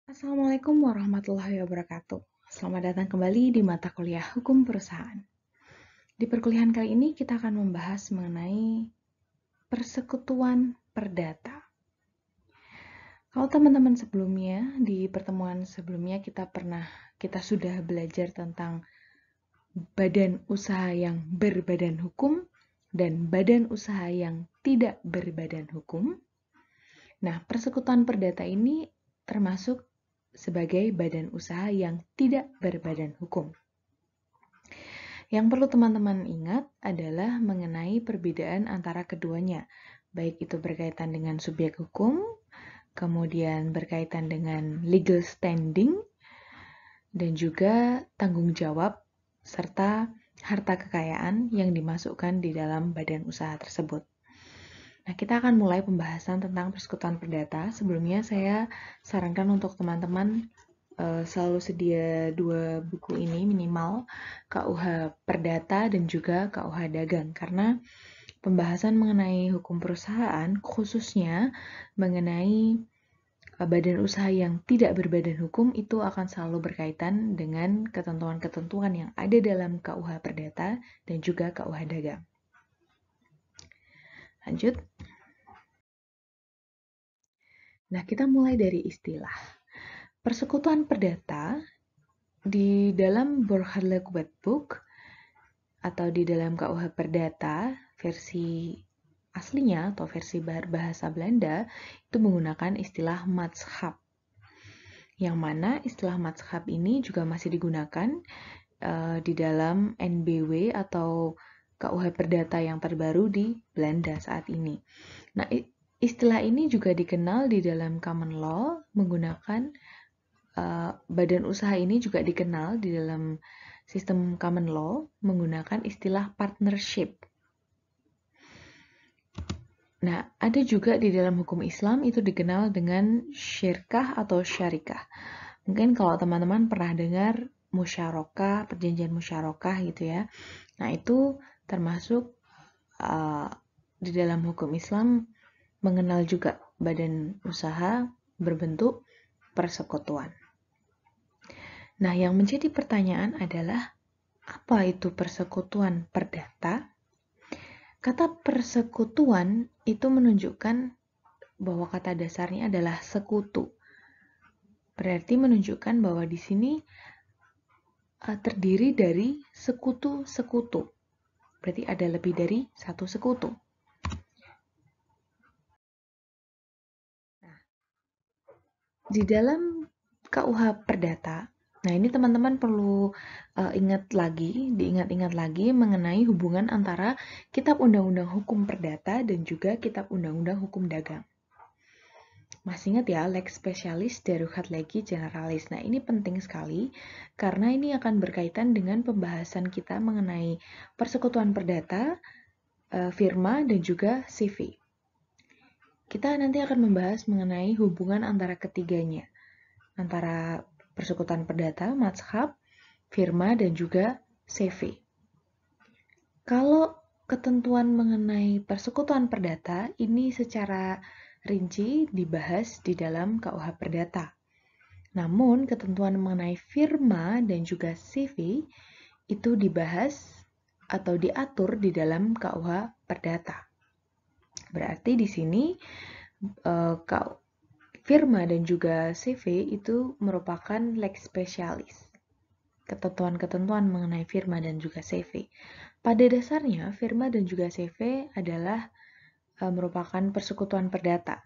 Assalamualaikum warahmatullahi wabarakatuh. Selamat datang kembali di mata kuliah Hukum Perusahaan. Di perkuliahan kali ini kita akan membahas mengenai persekutuan perdata. Kalau teman-teman sebelumnya, di pertemuan sebelumnya kita sudah belajar tentang badan usaha yang berbadan hukum dan badan usaha yang tidak berbadan hukum. Nah, persekutuan perdata ini termasuk sebagai badan usaha yang tidak berbadan hukum. Yang perlu teman-teman ingat adalah mengenai perbedaan antara keduanya, baik itu berkaitan dengan subjek hukum, kemudian berkaitan dengan legal standing, dan juga tanggung jawab, serta harta kekayaan yang dimasukkan di dalam badan usaha tersebut. Nah, kita akan mulai pembahasan tentang persekutuan perdata. Sebelumnya saya sarankan untuk teman-teman selalu sedia 2 buku ini minimal, KUH Perdata dan juga KUH Dagang, karena pembahasan mengenai hukum perusahaan, khususnya mengenai badan usaha yang tidak berbadan hukum, itu akan selalu berkaitan dengan ketentuan-ketentuan yang ada dalam KUH Perdata dan juga KUH Dagang. Lanjut. Nah, kita mulai dari istilah. Persekutuan perdata di dalam Burgerlijk Wetboek atau di dalam KUH Perdata versi aslinya atau versi bahasa Belanda itu menggunakan istilah matschap. Yang mana istilah matschap ini juga masih digunakan di dalam NBW atau KUH Perdata yang terbaru di Belanda saat ini. Nah, istilah ini juga dikenal di dalam common law menggunakan badan usaha ini juga dikenal di dalam sistem common law menggunakan istilah partnership. Nah, ada juga di dalam hukum Islam itu dikenal dengan syirkah atau syarikah. Mungkin kalau teman-teman pernah dengar musyarakah, perjanjian musyarakah gitu ya. Nah, itu termasuk di dalam hukum Islam mengenal juga badan usaha berbentuk persekutuan. Nah, yang menjadi pertanyaan adalah, apa itu persekutuan perdata? Kata persekutuan itu menunjukkan bahwa kata dasarnya adalah sekutu. Berarti menunjukkan bahwa di sini terdiri dari sekutu-sekutu. Berarti ada lebih dari satu sekutu. Nah, di dalam KUH Perdata, nah ini teman-teman perlu diingat-ingat lagi mengenai hubungan antara Kitab Undang-Undang Hukum Perdata dan juga Kitab Undang-Undang Hukum Dagang. Masih ingat ya, lex specialis darurat legi generalis. Nah, ini penting sekali karena ini akan berkaitan dengan pembahasan kita mengenai persekutuan perdata, firma, dan juga CV. Kita nanti akan membahas mengenai hubungan antara ketiganya, antara persekutuan perdata, matschap, firma, dan juga CV. Kalau ketentuan mengenai persekutuan perdata ini secara rinci dibahas di dalam KUH Perdata. Namun, ketentuan mengenai firma dan juga CV itu dibahas atau diatur di dalam KUH Perdata. Berarti di sini firma dan juga CV itu merupakan lex specialis. Ketentuan-ketentuan mengenai firma dan juga CV. Pada dasarnya, firma dan juga CV adalah merupakan persekutuan perdata.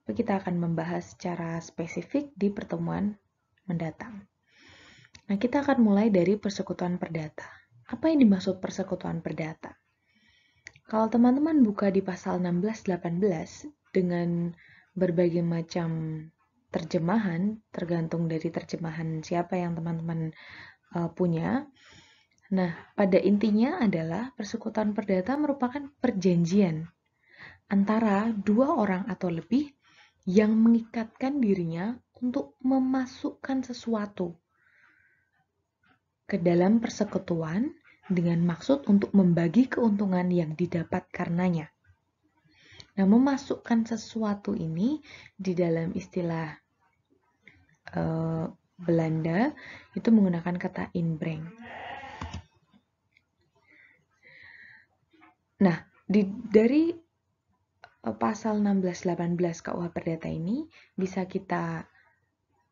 Kita akan membahas secara spesifik di pertemuan mendatang. Nah, kita akan mulai dari persekutuan perdata. Apa yang dimaksud persekutuan perdata? Kalau teman-teman buka di pasal 16-18 dengan berbagai macam terjemahan, tergantung dari terjemahan siapa yang teman-teman punya. Nah, pada intinya adalah persekutuan perdata merupakan perjanjian antara 2 orang atau lebih yang mengikatkan dirinya untuk memasukkan sesuatu ke dalam persekutuan dengan maksud untuk membagi keuntungan yang didapat karenanya. Nah, memasukkan sesuatu ini di dalam istilah Belanda itu menggunakan kata inbreng. Nah, dari pasal 16-18 KUH Perdata ini bisa kita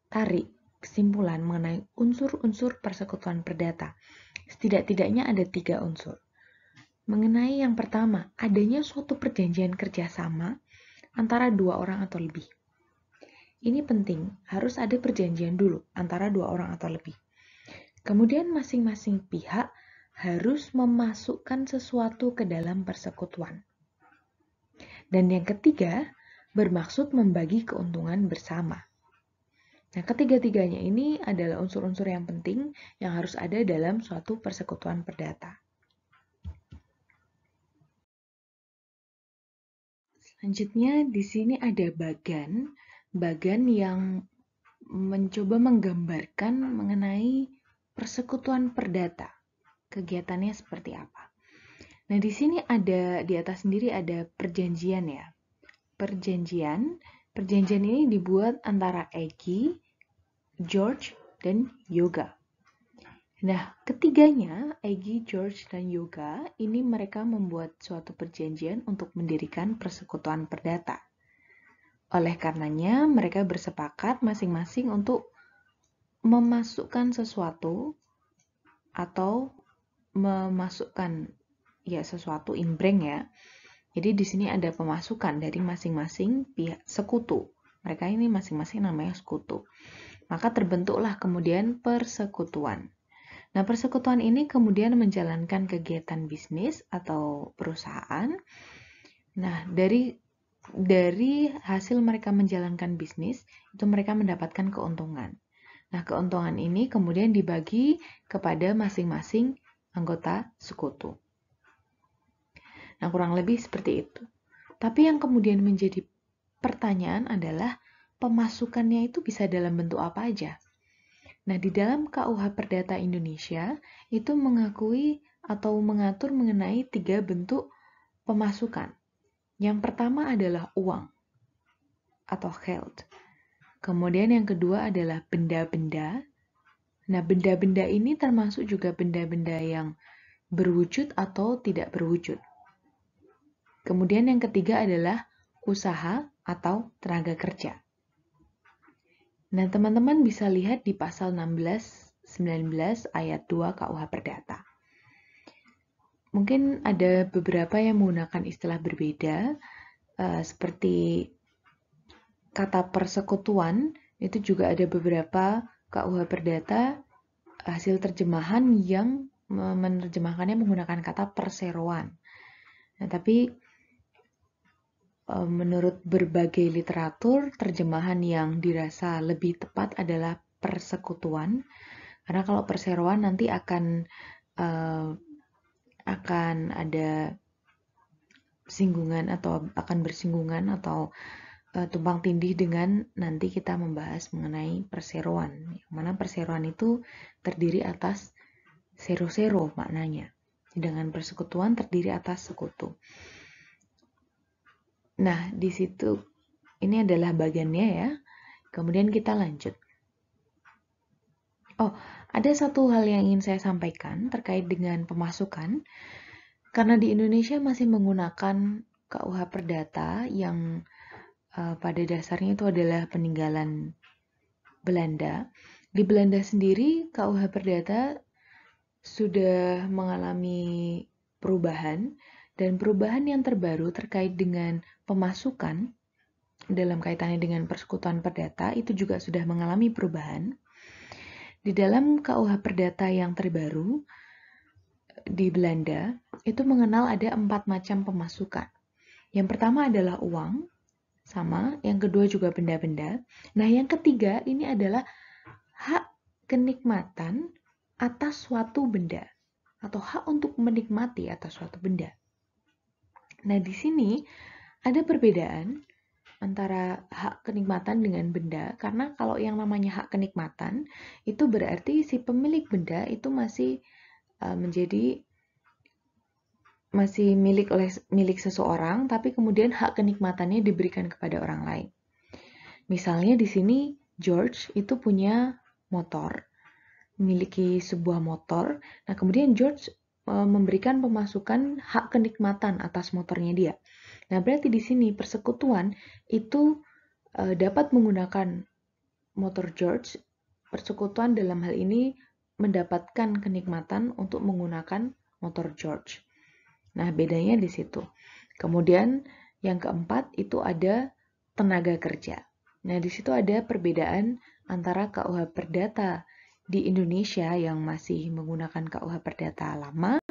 tarik kesimpulan mengenai unsur-unsur persekutuan perdata. Setidak-tidaknya ada 3 unsur. Mengenai yang pertama, adanya suatu perjanjian kerjasama antara 2 orang atau lebih. Ini penting, harus ada perjanjian dulu antara 2 orang atau lebih. Kemudian masing-masing pihak harus memasukkan sesuatu ke dalam persekutuan. Dan yang ketiga, bermaksud membagi keuntungan bersama. Nah, ketiga-tiganya ini adalah unsur-unsur yang penting yang harus ada dalam suatu persekutuan perdata. Selanjutnya, di sini ada bagan yang mencoba menggambarkan mengenai persekutuan perdata. Kegiatannya seperti apa? Nah, di sini ada, di atas sendiri ada perjanjian ya. Perjanjian ini dibuat antara Egy, George, dan Yoga. Nah, ketiganya, Egy, George, dan Yoga, ini mereka membuat suatu perjanjian untuk mendirikan persekutuan perdata. Oleh karenanya, mereka bersepakat masing-masing untuk memasukkan sesuatu atau memasukkan ya sesuatu inbreng ya. Jadi di sini ada pemasukan dari masing-masing pihak sekutu. Mereka ini masing-masing namanya sekutu. Maka terbentuklah kemudian persekutuan. Nah, persekutuan ini kemudian menjalankan kegiatan bisnis atau perusahaan. Nah, dari hasil mereka menjalankan bisnis, itu mereka mendapatkan keuntungan. Nah, keuntungan ini kemudian dibagi kepada masing-masing anggota sekutu. Nah, kurang lebih seperti itu. Tapi yang kemudian menjadi pertanyaan adalah pemasukannya itu bisa dalam bentuk apa aja? Nah, di dalam KUH Perdata Indonesia itu mengakui atau mengatur mengenai 3 bentuk pemasukan. Yang pertama adalah uang atau geld. Kemudian yang kedua adalah benda-benda. Nah, benda-benda ini termasuk juga benda-benda yang berwujud atau tidak berwujud. Kemudian yang ketiga adalah usaha atau tenaga kerja. Nah, teman-teman bisa lihat di pasal 16-19 ayat 2 KUH Perdata. Mungkin ada beberapa yang menggunakan istilah berbeda, seperti kata persekutuan, itu juga ada beberapa KUH Perdata hasil terjemahan yang menerjemahkannya menggunakan kata perseroan. Nah, tapi menurut berbagai literatur, terjemahan yang dirasa lebih tepat adalah persekutuan. Karena kalau perseroan nanti akan ada singgungan atau akan bersinggungan atau tumpang tindih dengan nanti kita membahas mengenai perseroan. Yang mana perseroan itu terdiri atas sero-sero maknanya. Sedangkan persekutuan terdiri atas sekutu. Nah, di situ ini adalah bagiannya ya. Kemudian kita lanjut. Oh, ada satu hal yang ingin saya sampaikan terkait dengan pemasukan. Karena di Indonesia masih menggunakan KUH Perdata yang pada dasarnya itu adalah peninggalan Belanda. Di Belanda sendiri, KUH Perdata sudah mengalami perubahan, dan perubahan yang terbaru terkait dengan pemasukan dalam kaitannya dengan persekutuan perdata itu juga sudah mengalami perubahan. Di dalam KUH Perdata yang terbaru di Belanda itu mengenal ada 4 macam pemasukan. Yang pertama adalah uang, sama. Yang kedua juga benda-benda. Nah, yang ketiga ini adalah hak kenikmatan atas suatu benda atau hak untuk menikmati atas suatu benda. Nah, di sini ada perbedaan antara hak kenikmatan dengan benda, karena kalau yang namanya hak kenikmatan itu berarti si pemilik benda itu masih milik seseorang, tapi kemudian hak kenikmatannya diberikan kepada orang lain. Misalnya di sini George itu punya motor, memiliki sebuah motor. Nah, kemudian George memberikan pemasukan hak kenikmatan atas motornya dia. Nah, berarti di sini persekutuan itu dapat menggunakan motor George. Persekutuan dalam hal ini mendapatkan kenikmatan untuk menggunakan motor George. Nah, bedanya di situ. Kemudian yang keempat itu ada tenaga kerja. Nah, di situ ada perbedaan antara KUH Perdata di Indonesia yang masih menggunakan KUH Perdata lama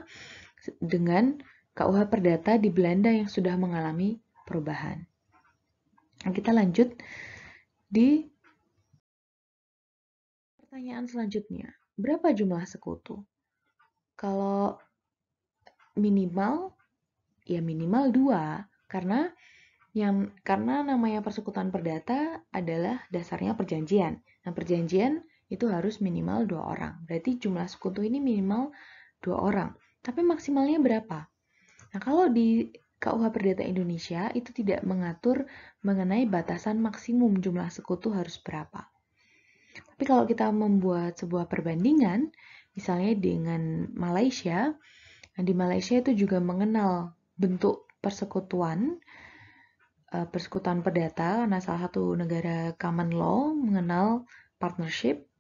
dengan KUH Perdata di Belanda yang sudah mengalami perubahan. Nah, kita lanjut di pertanyaan selanjutnya. Berapa jumlah sekutu? Kalau minimal, ya minimal 2, karena namanya persekutuan perdata adalah dasarnya perjanjian. Nah, perjanjian itu harus minimal 2 orang. Berarti jumlah sekutu ini minimal 2 orang. Tapi maksimalnya berapa? Nah, kalau di KUH Perdata Indonesia itu tidak mengatur mengenai batasan maksimum jumlah sekutu harus berapa. Tapi kalau kita membuat sebuah perbandingan, misalnya dengan Malaysia, nah di Malaysia itu juga mengenal bentuk persekutuan perdata karena salah satu negara common law mengenal partnership.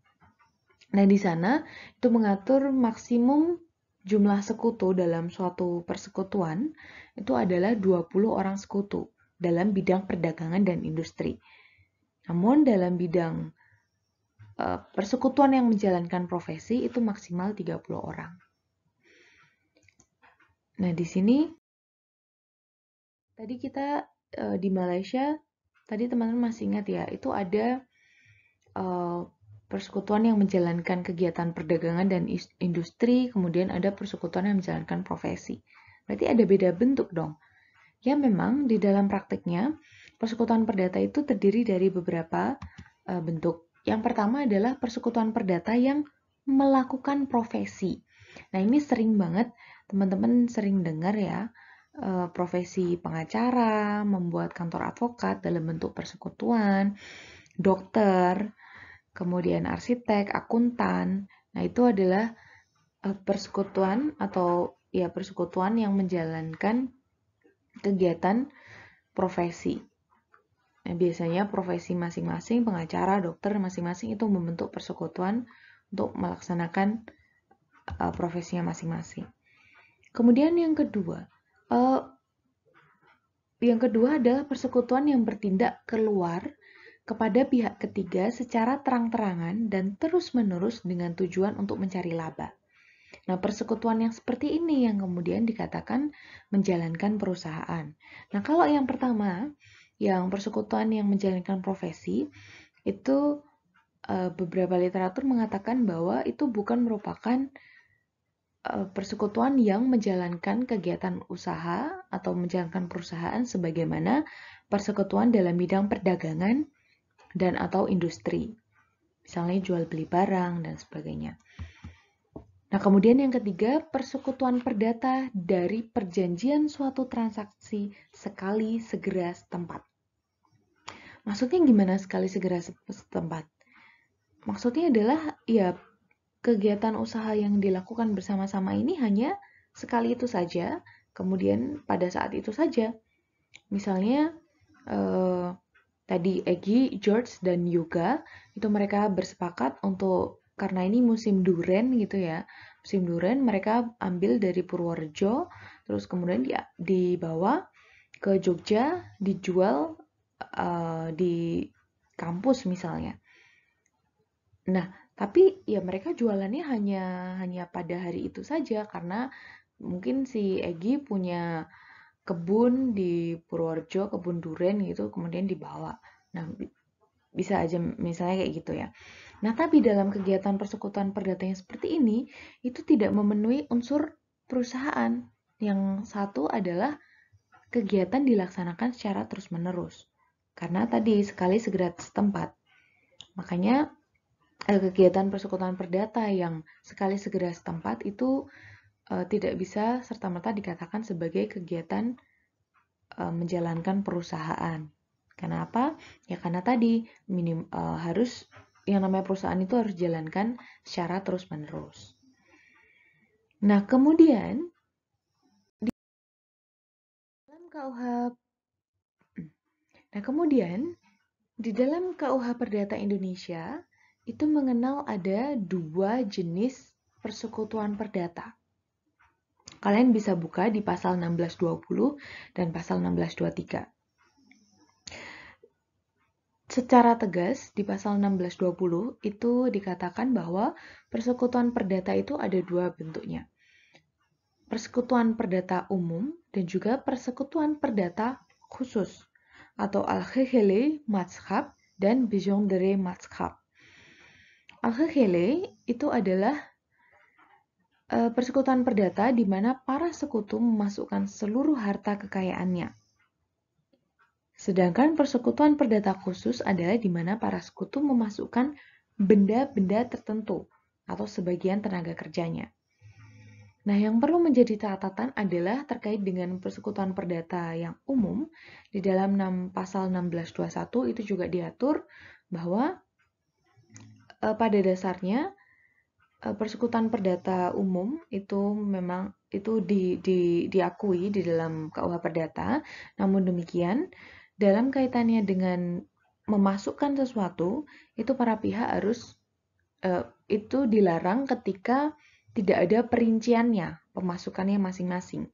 Nah, di sana itu mengatur maksimum jumlah sekutu dalam suatu persekutuan itu adalah 20 orang sekutu dalam bidang perdagangan dan industri. Namun dalam bidang persekutuan yang menjalankan profesi itu maksimal 30 orang. Nah, di sini tadi kita di Malaysia, tadi teman-teman masih ingat ya, itu ada persekutuan yang menjalankan kegiatan perdagangan dan industri, kemudian ada persekutuan yang menjalankan profesi. Berarti ada beda bentuk dong. Ya memang di dalam prakteknya, persekutuan perdata itu terdiri dari beberapa bentuk. Yang pertama adalah persekutuan perdata yang melakukan profesi. Nah, ini sering banget teman-teman sering dengar ya, profesi pengacara, membuat kantor advokat dalam bentuk persekutuan, dokter, kemudian arsitek, akuntan. Nah, itu adalah persekutuan atau ya persekutuan yang menjalankan kegiatan profesi. Nah, biasanya profesi masing-masing, pengacara, dokter masing-masing itu membentuk persekutuan untuk melaksanakan profesinya masing-masing. Kemudian yang kedua adalah persekutuan yang bertindak keluar kepada pihak ketiga secara terang-terangan dan terus-menerus dengan tujuan untuk mencari laba. Nah, persekutuan yang seperti ini yang kemudian dikatakan menjalankan perusahaan. Nah, kalau yang pertama, yang persekutuan yang menjalankan profesi, itu beberapa literatur mengatakan bahwa itu bukan merupakan persekutuan yang menjalankan kegiatan usaha atau menjalankan perusahaan sebagaimana persekutuan dalam bidang perdagangan dan atau industri. Misalnya jual beli barang dan sebagainya. Nah, kemudian yang ketiga, persekutuan perdata dari perjanjian suatu transaksi sekali segera setempat. Maksudnya gimana sekali segera setempat? Maksudnya adalah ya kegiatan usaha yang dilakukan bersama-sama ini hanya sekali itu saja, kemudian pada saat itu saja. Misalnya tadi Egy, George, dan Yoga itu mereka bersepakat untuk karena ini musim duren gitu ya, musim duren mereka ambil dari Purworejo, terus kemudian dibawa ke Jogja, dijual di kampus misalnya. Nah, tapi ya mereka jualannya hanya pada hari itu saja karena mungkin si Egy punya kebun di Purworejo, kebun duren gitu, kemudian dibawa. Nah, bisa aja misalnya kayak gitu ya. Nah, tapi dalam kegiatan persekutuan perdata yang seperti ini, itu tidak memenuhi unsur perusahaan. Yang satu adalah kegiatan dilaksanakan secara terus-menerus. Karena tadi sekali segera setempat. Makanya kegiatan persekutuan perdata yang sekali segera setempat itu tidak bisa serta-merta dikatakan sebagai kegiatan menjalankan perusahaan. Kenapa? Ya karena tadi harus yang namanya perusahaan itu harus jalankan secara terus-menerus. Nah, kemudian di dalam KUH di dalam KUH Perdata Indonesia itu mengenal ada 2 jenis persekutuan perdata. Kalian bisa buka di pasal 1620 dan pasal 1623. Secara tegas di pasal 1620 itu dikatakan bahwa persekutuan perdata itu ada 2 bentuknya. Persekutuan perdata umum dan juga persekutuan perdata khusus atau al-Khehele Mazhab dan Bijondere Mazhab. Al-Khehele itu adalah persekutuan perdata di mana para sekutu memasukkan seluruh harta kekayaannya. Sedangkan persekutuan perdata khusus adalah di mana para sekutu memasukkan benda-benda tertentu atau sebagian tenaga kerjanya. Nah, yang perlu menjadi catatan adalah terkait dengan persekutuan perdata yang umum. Di dalam pasal 1621 itu juga diatur bahwa pada dasarnya persekutuan perdata umum itu memang itu diakui di dalam KUH Perdata. Namun demikian, dalam kaitannya dengan memasukkan sesuatu, itu para pihak harus itu dilarang ketika tidak ada perinciannya, pemasukannya masing-masing.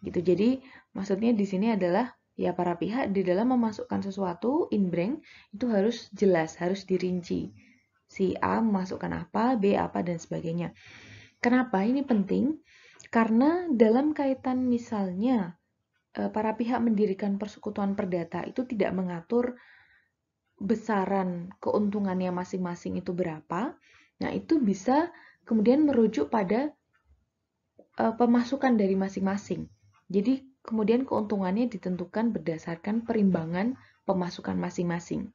Gitu. Jadi, maksudnya di sini adalah ya para pihak di dalam memasukkan sesuatu inbreng itu harus jelas, harus dirinci. Si A memasukkan apa, B apa dan sebagainya. Kenapa ini penting? Karena dalam kaitan misalnya para pihak mendirikan persekutuan perdata itu tidak mengatur besaran keuntungannya masing-masing itu berapa. Nah, itu bisa kemudian merujuk pada pemasukan dari masing-masing. Jadi, kemudian keuntungannya ditentukan berdasarkan perimbangan pemasukan masing-masing.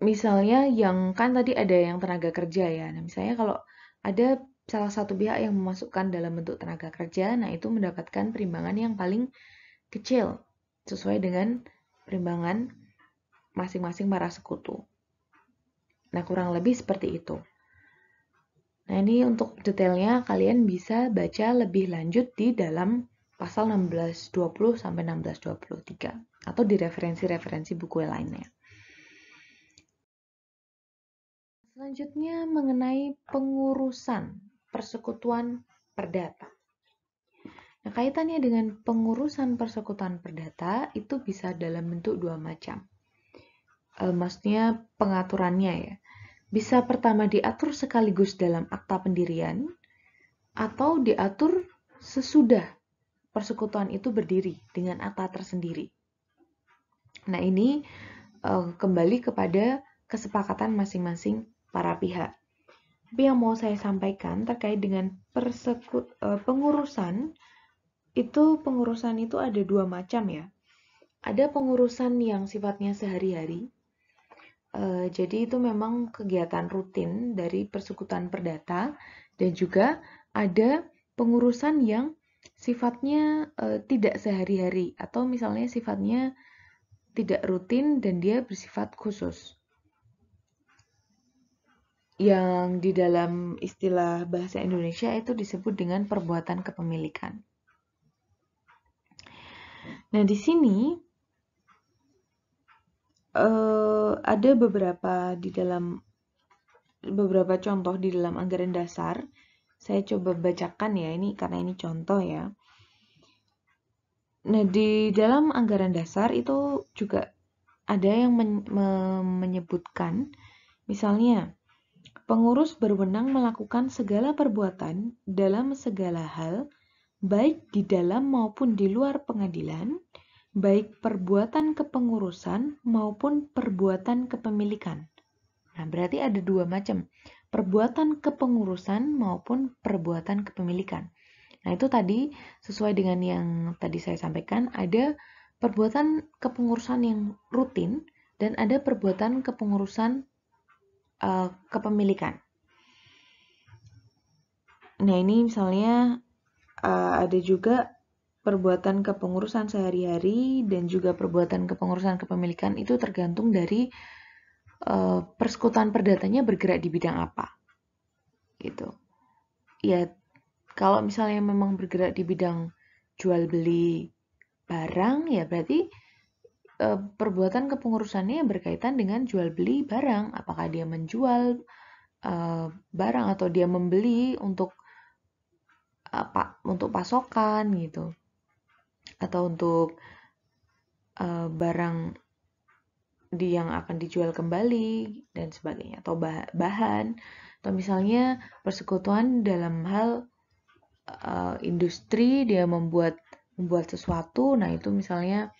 Misalnya yang kan tadi ada yang tenaga kerja ya. Nah, misalnya kalau ada salah satu pihak yang memasukkan dalam bentuk tenaga kerja, nah itu mendapatkan perimbangan yang paling kecil sesuai dengan perimbangan masing-masing para sekutu. Nah, kurang lebih seperti itu. Nah, ini untuk detailnya kalian bisa baca lebih lanjut di dalam pasal 1620 sampai 1623 atau di referensi-referensi buku lainnya. Selanjutnya mengenai pengurusan persekutuan perdata. Nah, kaitannya dengan pengurusan persekutuan perdata itu bisa dalam bentuk 2 macam. Maksudnya pengaturannya ya. Bisa pertama diatur sekaligus dalam akta pendirian atau diatur sesudah persekutuan itu berdiri dengan akta tersendiri. Nah, ini kembali kepada kesepakatan masing-masing para pihak. Tapi yang mau saya sampaikan terkait dengan pengurusan itu ada 2 macam ya. Ada pengurusan yang sifatnya sehari-hari. Jadi itu memang kegiatan rutin dari persekutuan perdata dan juga ada pengurusan yang sifatnya tidak sehari-hari atau misalnya sifatnya tidak rutin dan dia bersifat khusus. Yang di dalam istilah bahasa Indonesia itu disebut dengan perbuatan kepemilikan. Nah, di sini ada beberapa contoh di dalam anggaran dasar. Saya coba bacakan ya, ini karena ini contoh ya. Nah, di dalam anggaran dasar itu juga ada yang menyebutkan, misalnya, pengurus berwenang melakukan segala perbuatan dalam segala hal, baik di dalam maupun di luar pengadilan, baik perbuatan kepengurusan maupun perbuatan kepemilikan. Nah, berarti ada 2 macam, perbuatan kepengurusan maupun perbuatan kepemilikan. Nah, itu tadi sesuai dengan yang tadi saya sampaikan, ada perbuatan kepengurusan yang rutin dan ada perbuatan kepengurusan kepemilikan. Nah, ini misalnya ada juga perbuatan kepengurusan sehari-hari dan juga perbuatan kepengurusan kepemilikan itu tergantung dari persekutuan perdatanya bergerak di bidang apa. Gitu. Ya, kalau misalnya memang bergerak di bidang jual beli barang, ya berarti perbuatan kepengurusannya berkaitan dengan jual beli barang. Apakah dia menjual barang atau dia membeli untuk pasokan gitu, atau untuk barang yang akan dijual kembali dan sebagainya, atau bahan, atau misalnya persekutuan dalam hal industri, dia membuat sesuatu. Nah itu misalnya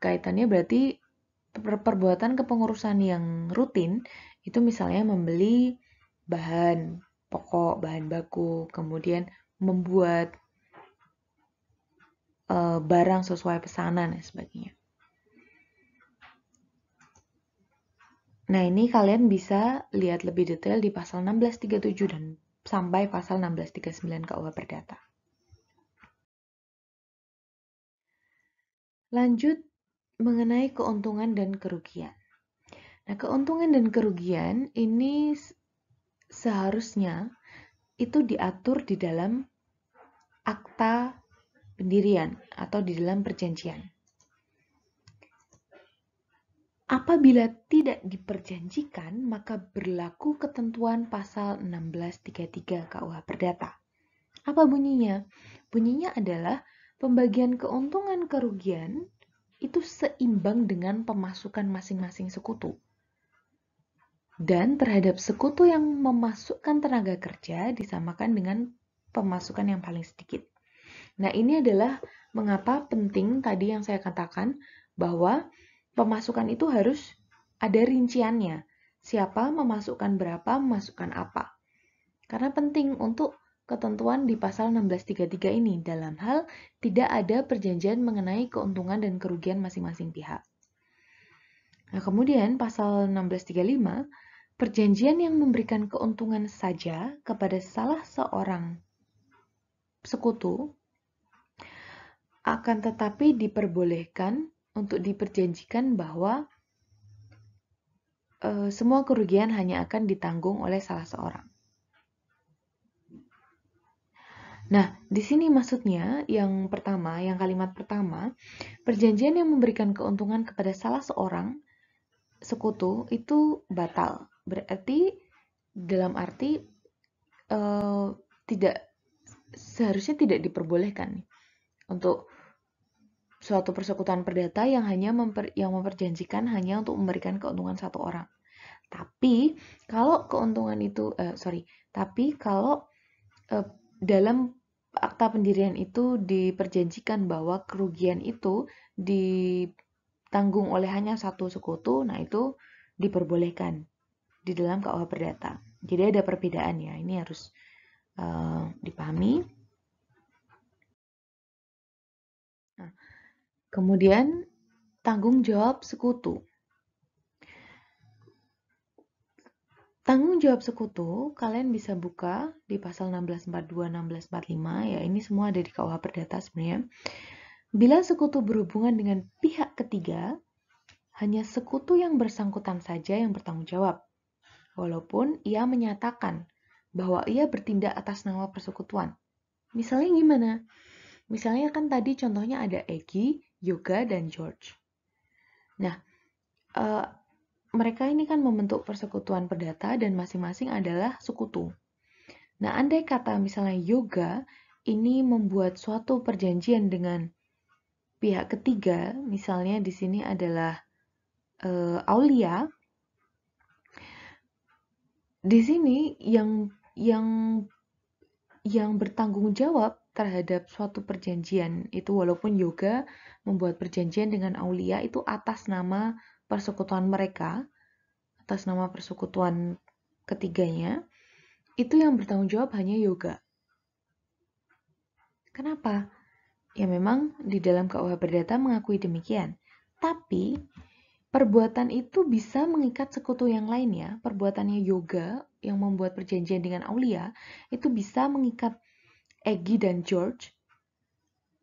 kaitannya berarti perbuatan kepengurusan yang rutin itu misalnya membeli bahan pokok, bahan baku, kemudian membuat barang sesuai pesanan dan sebagainya. Nah, ini kalian bisa lihat lebih detail di pasal 1637 dan sampai pasal 1639 KUH Perdata. Lanjut mengenai keuntungan dan kerugian. Nah, keuntungan dan kerugian ini seharusnya itu diatur di dalam akta pendirian atau di dalam perjanjian. Apabila tidak diperjanjikan, maka berlaku ketentuan pasal 1633 KUH Perdata. Apa bunyinya? Bunyinya adalah pembagian keuntungan kerugian itu seimbang dengan pemasukan masing-masing sekutu. Dan terhadap sekutu yang memasukkan tenaga kerja disamakan dengan pemasukan yang paling sedikit. Nah, ini adalah mengapa penting tadi yang saya katakan bahwa pemasukan itu harus ada rinciannya. Siapa memasukkan berapa, memasukkan apa. Karena penting untuk ketentuan di pasal 1633 ini dalam hal tidak ada perjanjian mengenai keuntungan dan kerugian masing-masing pihak. Nah, kemudian pasal 1635, perjanjian yang memberikan keuntungan saja kepada salah seorang sekutu akan tetapi diperbolehkan untuk diperjanjikan bahwa semua kerugian hanya akan ditanggung oleh salah seorang. Nah, di sini maksudnya yang pertama, yang kalimat pertama, perjanjian yang memberikan keuntungan kepada salah seorang sekutu itu batal. Berarti dalam arti seharusnya tidak diperbolehkan untuk suatu persekutuan perdata yang hanya memperjanjikan hanya untuk memberikan keuntungan satu orang. Tapi kalau keuntungan itu, tapi kalau dalam akta pendirian itu diperjanjikan bahwa kerugian itu ditanggung oleh hanya satu sekutu, nah itu diperbolehkan di dalam KUH Perdata. Jadi ada perbedaan ya, ini harus dipahami. Nah, kemudian tanggung jawab sekutu. Tanggung jawab sekutu, kalian bisa buka di pasal 1642, 1645, ya ini semua ada di KUH Perdata sebenarnya. Bila sekutu berhubungan dengan pihak ketiga, hanya sekutu yang bersangkutan saja yang bertanggung jawab, walaupun ia menyatakan bahwa ia bertindak atas nama persekutuan. Misalnya gimana? Misalnya kan tadi contohnya ada Egy, Yoga, dan George. Nah, mereka ini kan membentuk persekutuan perdata dan masing-masing adalah sekutu. Nah, andai kata misalnya Yoga ini membuat suatu perjanjian dengan pihak ketiga, misalnya di sini adalah Aulia. Di sini yang bertanggung jawab terhadap suatu perjanjian itu, walaupun Yoga membuat perjanjian dengan Aulia itu atas nama persekutuan mereka, atas nama persekutuan ketiganya, itu yang bertanggung jawab hanya Yoga. Kenapa? Ya memang di dalam KUH Perdata mengakui demikian. Tapi perbuatan itu bisa mengikat sekutu yang lainnya. Perbuatannya Yoga yang membuat perjanjian dengan Aulia itu bisa mengikat Egy dan George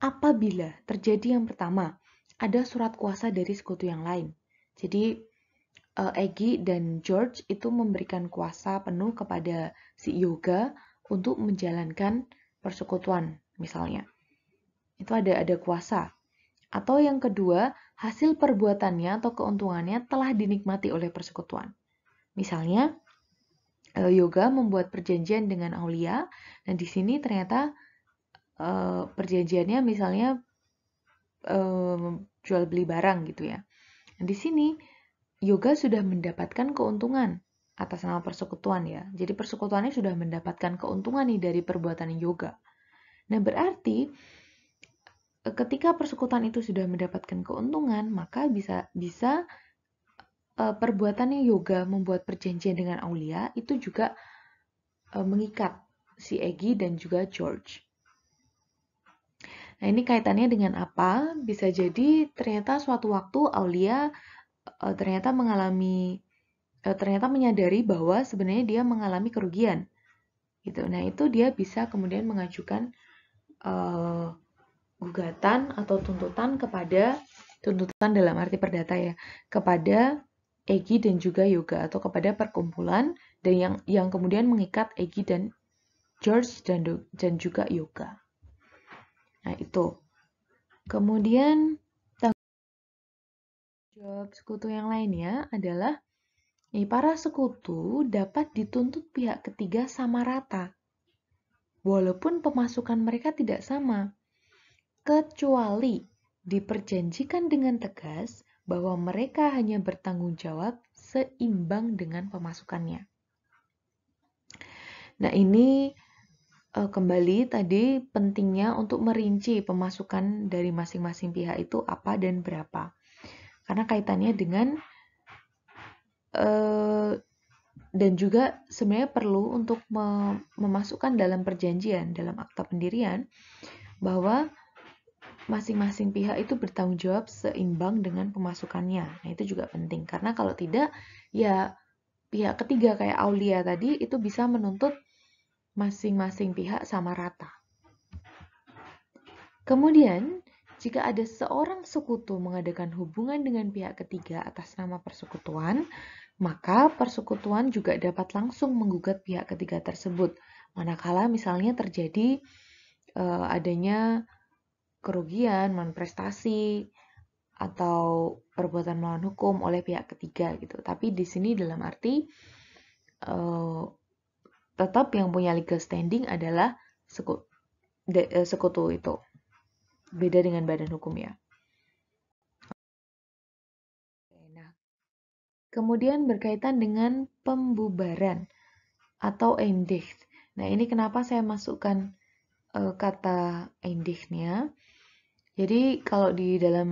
apabila terjadi yang pertama, ada surat kuasa dari sekutu yang lain. Jadi Egy dan George itu memberikan kuasa penuh kepada si Yoga untuk menjalankan persekutuan misalnya. Itu ada kuasa. Atau yang kedua, hasil perbuatannya atau keuntungannya telah dinikmati oleh persekutuan. Misalnya, Yoga membuat perjanjian dengan Aulia, dan di sini ternyata perjanjiannya misalnya jual beli barang gitu ya. Dan di sini Yoga sudah mendapatkan keuntungan atas nama persekutuan ya. Jadi persekutuannya sudah mendapatkan keuntungan nih dari perbuatan Yoga. Nah, berarti ketika persekutuan itu sudah mendapatkan keuntungan, maka bisa perbuatannya Yoga membuat perjanjian dengan Aulia itu juga mengikat si Egy dan juga George. Nah, ini kaitannya dengan apa? Bisa jadi ternyata suatu waktu Aulia ternyata menyadari bahwa sebenarnya dia mengalami kerugian gitu. Nah, itu dia bisa kemudian mengajukan gugatan atau tuntutan dalam arti perdata ya, kepada Egy dan juga Yoga atau kepada perkumpulan dan yang kemudian mengikat Egy dan George dan juga Yoga. Nah, itu. Kemudian jawab sekutu yang lainnya adalah para sekutu dapat dituntut pihak ketiga sama rata, walaupun pemasukan mereka tidak sama, kecuali diperjanjikan dengan tegas bahwa mereka hanya bertanggung jawab seimbang dengan pemasukannya. Nah, ini kembali tadi pentingnya untuk merinci pemasukan dari masing-masing pihak itu apa dan berapa. Karena kaitannya dengan dan juga sebenarnya perlu untuk memasukkan dalam perjanjian, dalam akta pendirian, bahwa masing-masing pihak itu bertanggung jawab seimbang dengan pemasukannya. Nah, itu juga penting. Karena kalau tidak, ya pihak ketiga kayak Aulia tadi itu bisa menuntut masing-masing pihak sama rata. Kemudian, jika ada seorang sekutu mengadakan hubungan dengan pihak ketiga atas nama persekutuan, maka persekutuan juga dapat langsung menggugat pihak ketiga tersebut. Manakala misalnya terjadi adanya kerugian, manifestasi, atau perbuatan melawan hukum oleh pihak ketiga gitu. Tapi di sini dalam arti tetap yang punya legal standing adalah sekutu itu. Beda dengan badan hukum ya. Nah, kemudian berkaitan dengan pembubaran atau eindigt. Nah, ini kenapa saya masukkan kata eindigtnya. Jadi kalau di dalam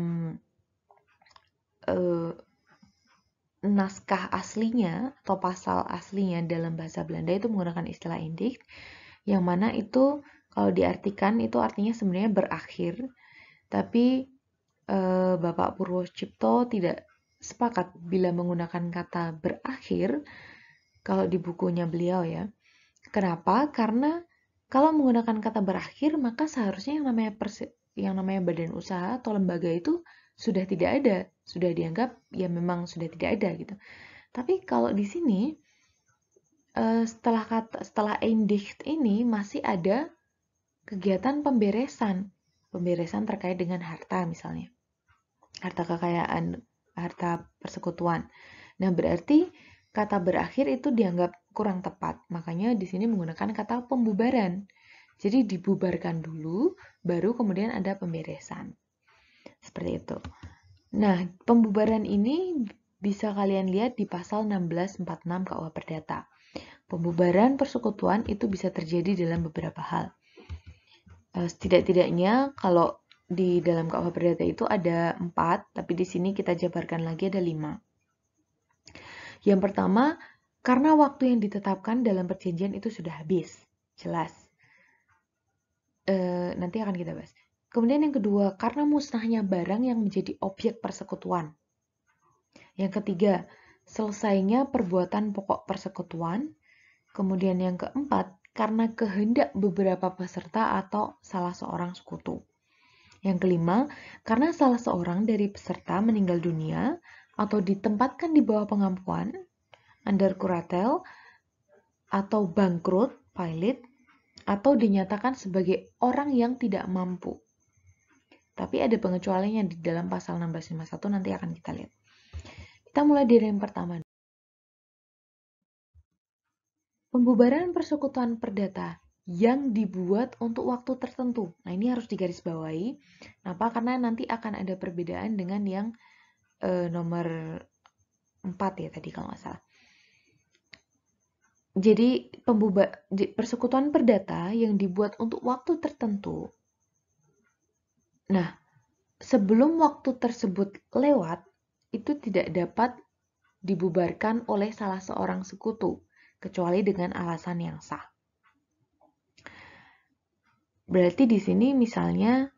naskah aslinya atau pasal aslinya dalam bahasa Belanda itu menggunakan istilah eindigt, yang mana itu kalau diartikan itu artinya sebenarnya berakhir, tapi Bapak Purwocipto tidak sepakat bila menggunakan kata berakhir kalau di bukunya beliau ya. Kenapa? Karena kalau menggunakan kata berakhir maka seharusnya yang namanya badan usaha atau lembaga itu sudah tidak ada, sudah dianggap ya memang sudah tidak ada gitu. Tapi kalau di sini setelah eindigt ini masih ada kegiatan pemberesan terkait dengan harta misalnya. Harta kekayaan, harta persekutuan. Nah, berarti kata berakhir itu dianggap kurang tepat. Makanya di sini menggunakan kata pembubaran. Jadi dibubarkan dulu, baru kemudian ada pemberesan. Seperti itu. Nah, pembubaran ini bisa kalian lihat di pasal 1646 KUH Perdata. Pembubaran persekutuan itu bisa terjadi dalam beberapa hal. Setidak-tidaknya kalau di dalam KUH Perdata itu ada 4, tapi di sini kita jabarkan lagi ada 5. Yang pertama, karena waktu yang ditetapkan dalam perjanjian itu sudah habis. Jelas. Nanti akan kita bahas. Kemudian yang kedua, karena musnahnya barang yang menjadi objek persekutuan. Yang ketiga, selesainya perbuatan pokok persekutuan. Kemudian yang keempat, karena kehendak beberapa peserta atau salah seorang sekutu. Yang kelima, karena salah seorang dari peserta meninggal dunia atau ditempatkan di bawah pengampuan, under curatelle, atau bangkrut, pilot, atau dinyatakan sebagai orang yang tidak mampu. Tapi ada pengecualiannya di dalam pasal 1651, nanti akan kita lihat. Kita mulai dari yang pertama. Pembubaran persekutuan perdata yang dibuat untuk waktu tertentu. Nah, ini harus digarisbawahi. Kenapa? Karena nanti akan ada perbedaan dengan yang nomor 4 ya tadi kalau nggak salah. Jadi persekutuan perdata yang dibuat untuk waktu tertentu. Nah, sebelum waktu tersebut lewat, itu tidak dapat dibubarkan oleh salah seorang sekutu, kecuali dengan alasan yang sah. Berarti di sini misalnya,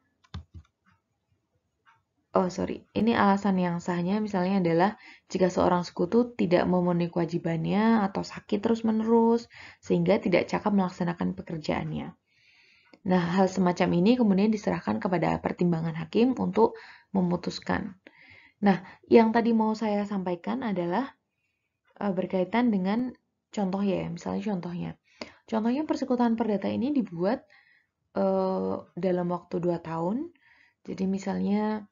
ini alasan yang sahnya misalnya adalah jika seorang sekutu tidak memenuhi kewajibannya atau sakit terus-menerus, sehingga tidak cakap melaksanakan pekerjaannya. Nah, hal semacam ini kemudian diserahkan kepada pertimbangan hakim untuk memutuskan. Nah, yang tadi mau saya sampaikan adalah berkaitan dengan contohnya ya, misalnya contohnya persekutuan perdata ini dibuat dalam waktu 2 tahun. Jadi misalnya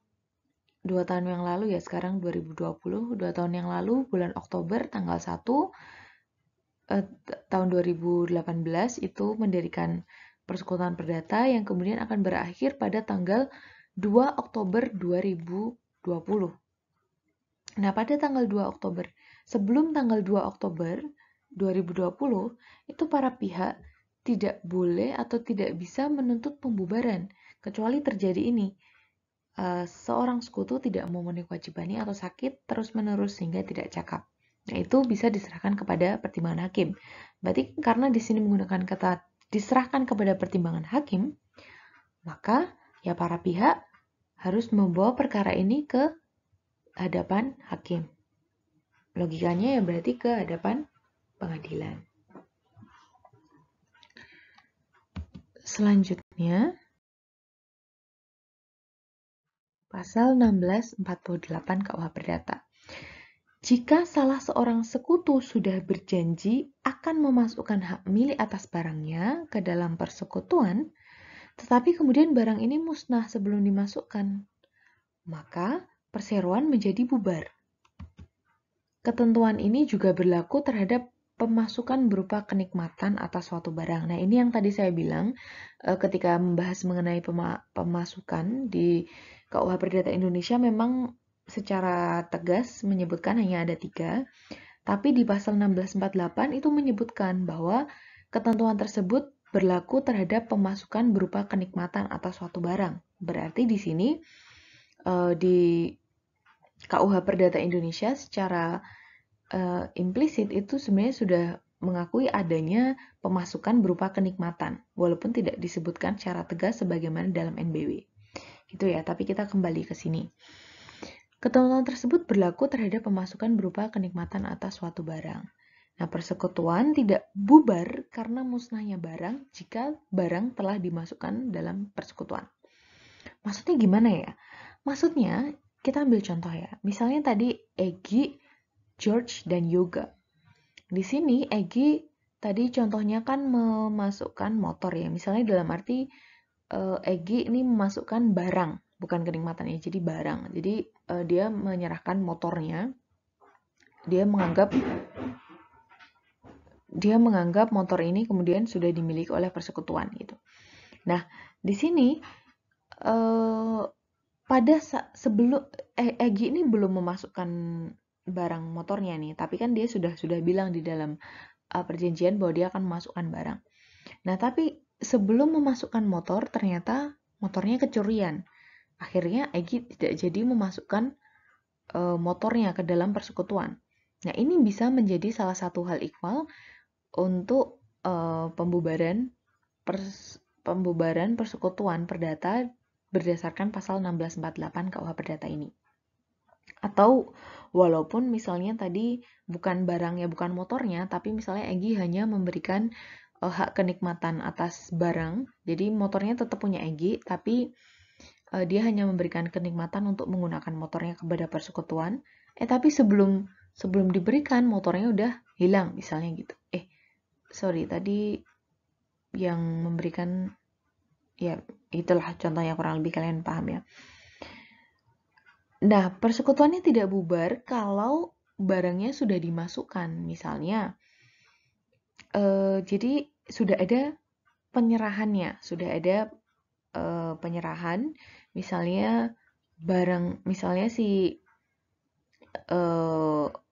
2 tahun yang lalu ya, sekarang 2020, 2 tahun yang lalu bulan Oktober tanggal 1 tahun 2018 itu mendirikan persekutuan perdata yang kemudian akan berakhir pada tanggal 2 Oktober 2020. Nah, pada tanggal 2 Oktober, sebelum tanggal 2 Oktober 2020, itu para pihak tidak boleh atau tidak bisa menuntut pembubaran, kecuali terjadi ini. Seorang sekutu tidak memenuhi kewajibannya atau sakit terus-menerus sehingga tidak cakap. Nah, itu bisa diserahkan kepada pertimbangan hakim. Berarti karena di sini menggunakan kata diserahkan kepada pertimbangan hakim, maka ya para pihak harus membawa perkara ini ke hadapan hakim. Logikanya ya berarti ke hadapan pengadilan. Selanjutnya, pasal 1648 KUH Perdata. Jika salah seorang sekutu sudah berjanji akan memasukkan hak milik atas barangnya ke dalam persekutuan, tetapi kemudian barang ini musnah sebelum dimasukkan, maka perseroan menjadi bubar. Ketentuan ini juga berlaku terhadap pemasukan berupa kenikmatan atas suatu barang. Nah, ini yang tadi saya bilang ketika membahas mengenai pemasukan di KUH Perdata Indonesia memang secara tegas menyebutkan hanya ada 3, tapi di pasal 1648 itu menyebutkan bahwa ketentuan tersebut berlaku terhadap pemasukan berupa kenikmatan atas suatu barang. Berarti di sini di KUH Perdata Indonesia secara implisit itu sebenarnya sudah mengakui adanya pemasukan berupa kenikmatan, walaupun tidak disebutkan secara tegas sebagaimana dalam NBW. Gitu ya, tapi kita kembali ke sini. Ketentuan tersebut berlaku terhadap pemasukan berupa kenikmatan atas suatu barang. Nah, persekutuan tidak bubar karena musnahnya barang jika barang telah dimasukkan dalam persekutuan. Maksudnya gimana ya? Maksudnya, kita ambil contoh ya. Misalnya tadi Egy, George, dan Yoga. Di sini Egy tadi contohnya kan memasukkan motor ya. Misalnya dalam arti Egy ini memasukkan barang, bukan kenikmatan ya, jadi barang. Jadi dia menyerahkan motornya. Dia menganggap motor ini kemudian sudah dimiliki oleh persekutuan gitu. Nah, di sini pada sebelum Egy ini belum memasukkan barang motornya nih, tapi kan dia sudah bilang di dalam perjanjian bahwa dia akan memasukkan barang. Nah, tapi sebelum memasukkan motor ternyata motornya kecurian. Akhirnya Egy tidak jadi memasukkan motornya ke dalam persekutuan. Nah, ini bisa menjadi salah satu hal ikhwal untuk pembubaran persekutuan perdata berdasarkan pasal 1648 KUH Perdata ini. Atau walaupun misalnya tadi bukan barangnya, bukan motornya, tapi misalnya Egy hanya memberikan hak kenikmatan atas barang, jadi motornya tetap punya Egy, tapi dia hanya memberikan kenikmatan untuk menggunakan motornya kepada persekutuan, tapi sebelum diberikan motornya udah hilang misalnya gitu. Sorry, tadi yang memberikan, ya itulah contohnya, kurang lebih kalian paham ya. Nah, persekutuannya tidak bubar kalau barangnya sudah dimasukkan. Misalnya, jadi sudah ada penyerahannya, sudah ada penyerahan. Misalnya si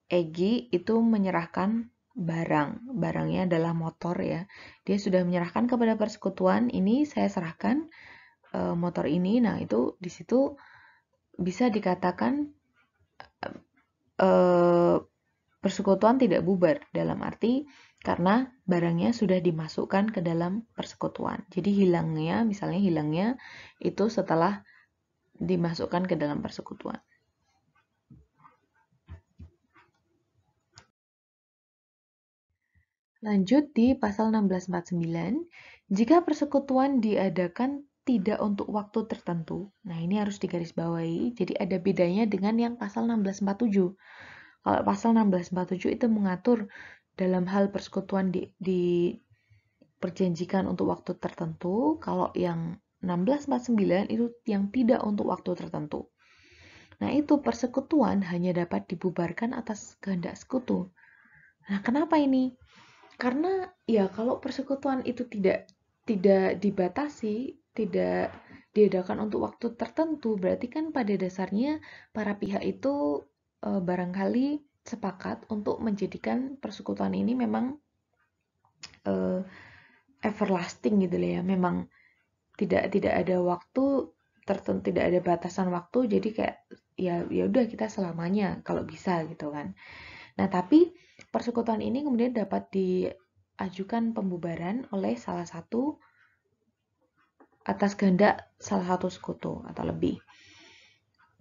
Egi itu menyerahkan barangnya adalah motor ya. Dia sudah menyerahkan kepada persekutuan, ini saya serahkan motor ini. Nah, itu di situ bisa dikatakan persekutuan tidak bubar, dalam arti karena barangnya sudah dimasukkan ke dalam persekutuan. Jadi hilangnya itu setelah dimasukkan ke dalam persekutuan. Lanjut di pasal 1649, jika persekutuan diadakan tidak untuk waktu tertentu. Nah, ini harus digarisbawahi. Jadi ada bedanya dengan yang pasal 1647. Kalau pasal 1647 itu mengatur dalam hal persekutuan diperjanjikan untuk waktu tertentu. Kalau yang 1649 itu yang tidak untuk waktu tertentu. Nah, itu persekutuan hanya dapat dibubarkan atas kehendak sekutu. Nah, kenapa ini? Karena ya kalau persekutuan itu tidak dibatasi, tidak diadakan untuk waktu tertentu, berarti kan pada dasarnya para pihak itu barangkali sepakat untuk menjadikan persekutuan ini memang everlasting gitu ya. Memang tidak ada waktu tertentu, tidak ada batasan waktu, jadi kayak ya udah kita selamanya kalau bisa gitu kan. Nah, tapi persekutuan ini kemudian dapat diajukan pembubaran oleh salah satu atas kehendak salah satu sekutu atau lebih.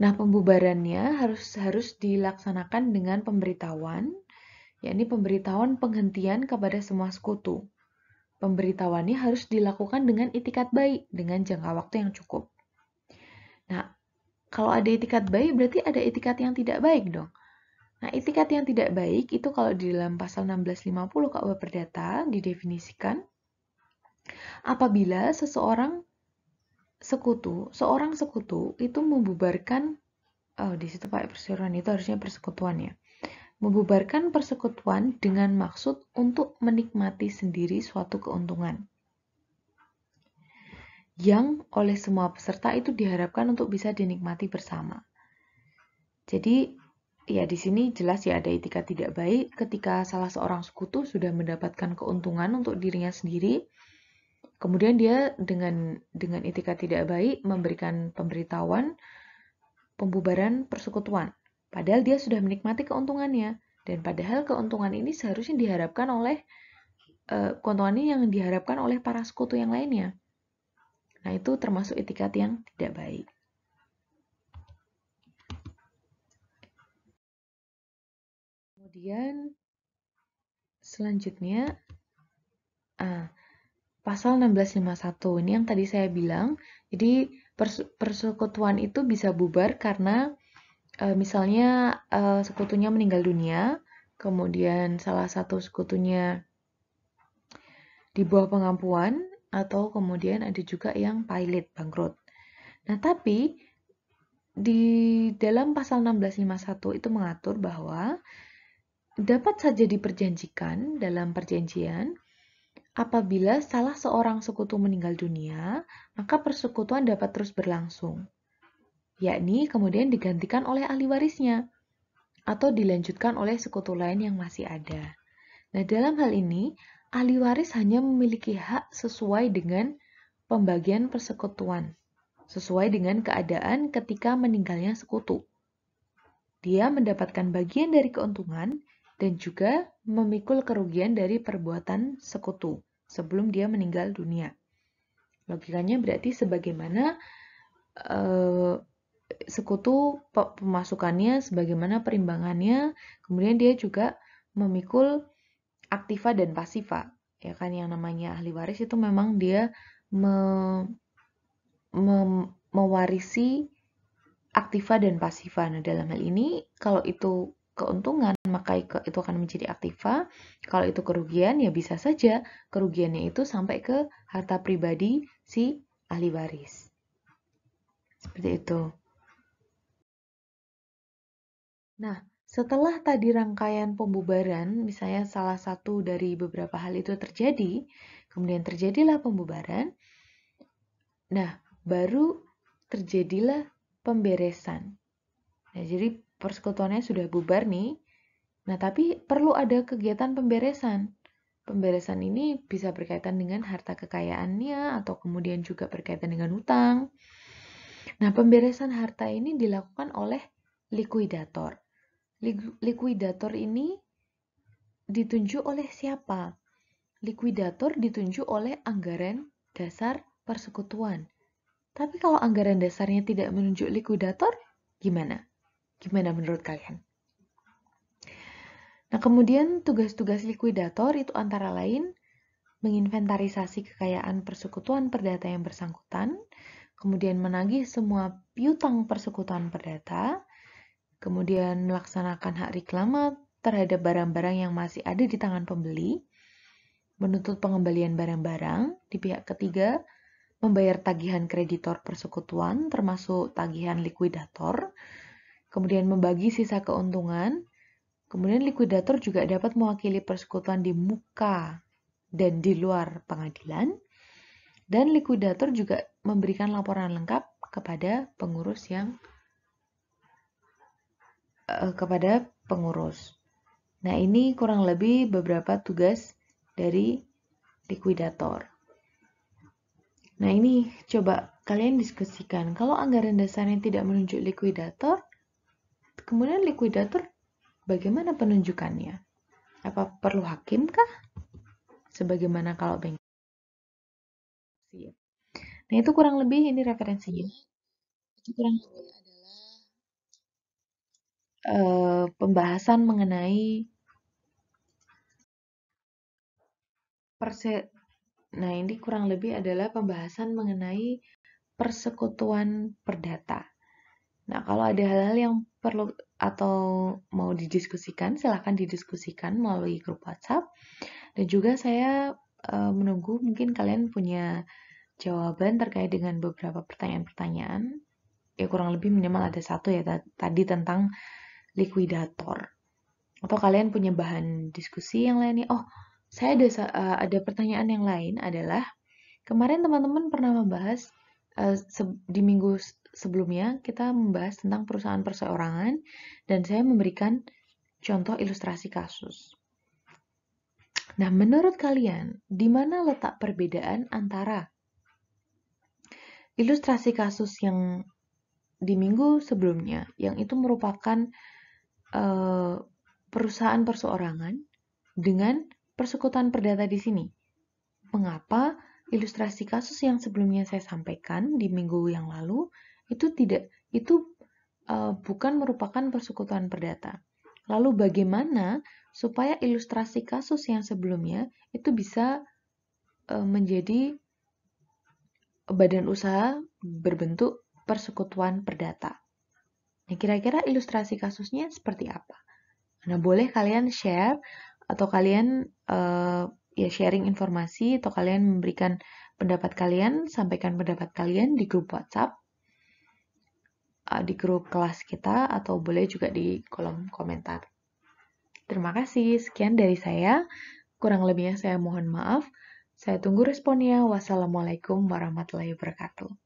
Nah, pembubarannya harus dilaksanakan dengan pemberitahuan, yakni pemberitahuan penghentian kepada semua sekutu. Pemberitahuannya harus dilakukan dengan itikat baik, dengan jangka waktu yang cukup. Nah, kalau ada itikat baik berarti ada itikat yang tidak baik dong. Nah, itikat yang tidak baik itu kalau di dalam pasal 1650 KUH Perdata didefinisikan apabila seorang sekutu itu membubarkan, di situ pakai perseroan, itu harusnya persekutuan ya. Membubarkan persekutuan dengan maksud untuk menikmati sendiri suatu keuntungan yang oleh semua peserta itu diharapkan untuk bisa dinikmati bersama. Jadi ya di sini jelas ya ada itikat tidak baik ketika salah seorang sekutu sudah mendapatkan keuntungan untuk dirinya sendiri, kemudian dia dengan itikat tidak baik memberikan pemberitahuan pembubaran persekutuan, padahal dia sudah menikmati keuntungannya, dan padahal keuntungan ini seharusnya diharapkan oleh keuntungan ini yang diharapkan oleh para sekutu yang lainnya. Nah, itu termasuk itikat yang tidak baik. Kemudian selanjutnya pasal 1651 ini yang tadi saya bilang. Jadi persekutuan itu bisa bubar karena misalnya sekutunya meninggal dunia, kemudian salah satu sekutunya di bawah pengampuan, atau kemudian ada juga yang pilot, bangkrut. Nah, tapi di dalam pasal 1651 itu mengatur bahwa dapat saja diperjanjikan dalam perjanjian apabila salah seorang sekutu meninggal dunia, maka persekutuan dapat terus berlangsung, yakni kemudian digantikan oleh ahli warisnya atau dilanjutkan oleh sekutu lain yang masih ada. Nah, dalam hal ini, ahli waris hanya memiliki hak sesuai dengan pembagian persekutuan, sesuai dengan keadaan ketika meninggalnya sekutu. Dia mendapatkan bagian dari keuntungan dan juga memikul kerugian dari perbuatan sekutu sebelum dia meninggal dunia. Logikanya berarti sebagaimana sekutu pemasukannya, sebagaimana perimbangannya, kemudian dia juga memikul aktiva dan pasiva. Ya kan, yang namanya ahli waris itu memang dia mewarisi aktiva dan pasiva. Nah, dalam hal ini, kalau itu keuntungan, maka itu akan menjadi aktiva. Kalau itu kerugian, ya bisa saja kerugiannya itu sampai ke harta pribadi si ahli waris. Seperti itu. Nah, setelah tadi rangkaian pembubaran, misalnya salah satu dari beberapa hal itu terjadi, kemudian terjadilah pembubaran, nah, baru terjadilah pemberesan. Nah, jadi persekutuannya sudah bubar nih. Nah, tapi perlu ada kegiatan pemberesan. Pemberesan ini bisa berkaitan dengan harta kekayaannya atau kemudian juga berkaitan dengan hutang. Nah, pemberesan harta ini dilakukan oleh likuidator. Likuidator ini ditunjuk oleh siapa? Likuidator ditunjuk oleh anggaran dasar persekutuan. Tapi kalau anggaran dasarnya tidak menunjuk likuidator, gimana? Gimana menurut kalian? Nah, kemudian tugas-tugas likuidator itu antara lain menginventarisasi kekayaan persekutuan perdata yang bersangkutan, kemudian menagih semua piutang persekutuan perdata, kemudian melaksanakan hak reklama terhadap barang-barang yang masih ada di tangan pembeli, menuntut pengembalian barang-barang di pihak ketiga, membayar tagihan kreditor persekutuan termasuk tagihan likuidator, kemudian membagi sisa keuntungan. Kemudian likuidator juga dapat mewakili persekutuan di muka dan di luar pengadilan. Dan likuidator juga memberikan laporan lengkap kepada pengurus Nah, ini kurang lebih beberapa tugas dari likuidator. Nah, ini coba kalian diskusikan. Kalau anggaran dasarnya tidak menunjuk likuidator, kemudian likuidator bagaimana penunjukannya? Apa perlu hakim kah? Sebagaimana kalau bengkel. Nah, itu kurang lebih ini referensinya. Itu kurang lebih adalah pembahasan mengenai Nah, ini kurang lebih adalah pembahasan mengenai persekutuan perdata. Nah, kalau ada hal-hal yang perlu atau mau didiskusikan, silahkan didiskusikan melalui grup WhatsApp. Dan juga saya menunggu mungkin kalian punya jawaban terkait dengan beberapa pertanyaan-pertanyaan. Ya kurang lebih minimal ada satu ya tadi tentang likuidator. Atau kalian punya bahan diskusi yang lainnya. Oh, saya ada pertanyaan yang lain adalah kemarin teman-teman pernah membahas di minggu sebelumnya kita membahas tentang perusahaan perseorangan dan saya memberikan contoh ilustrasi kasus. Nah, menurut kalian, di mana letak perbedaan antara ilustrasi kasus yang di minggu sebelumnya, yang itu merupakan perusahaan perseorangan dengan persekutuan perdata di sini? Mengapa ilustrasi kasus yang sebelumnya saya sampaikan di minggu yang lalu itu bukan merupakan persekutuan perdata? Lalu bagaimana supaya ilustrasi kasus yang sebelumnya itu bisa menjadi badan usaha berbentuk persekutuan perdata? Nah, kira-kira ilustrasi kasusnya seperti apa? Nah, boleh kalian share atau kalian ya sharing informasi atau kalian memberikan pendapat kalian, sampaikan pendapat kalian di grup WhatsApp, di grup kelas kita, atau boleh juga di kolom komentar. Terima kasih, sekian dari saya. Kurang lebihnya saya mohon maaf. Saya tunggu responnya. Wassalamualaikum warahmatullahi wabarakatuh.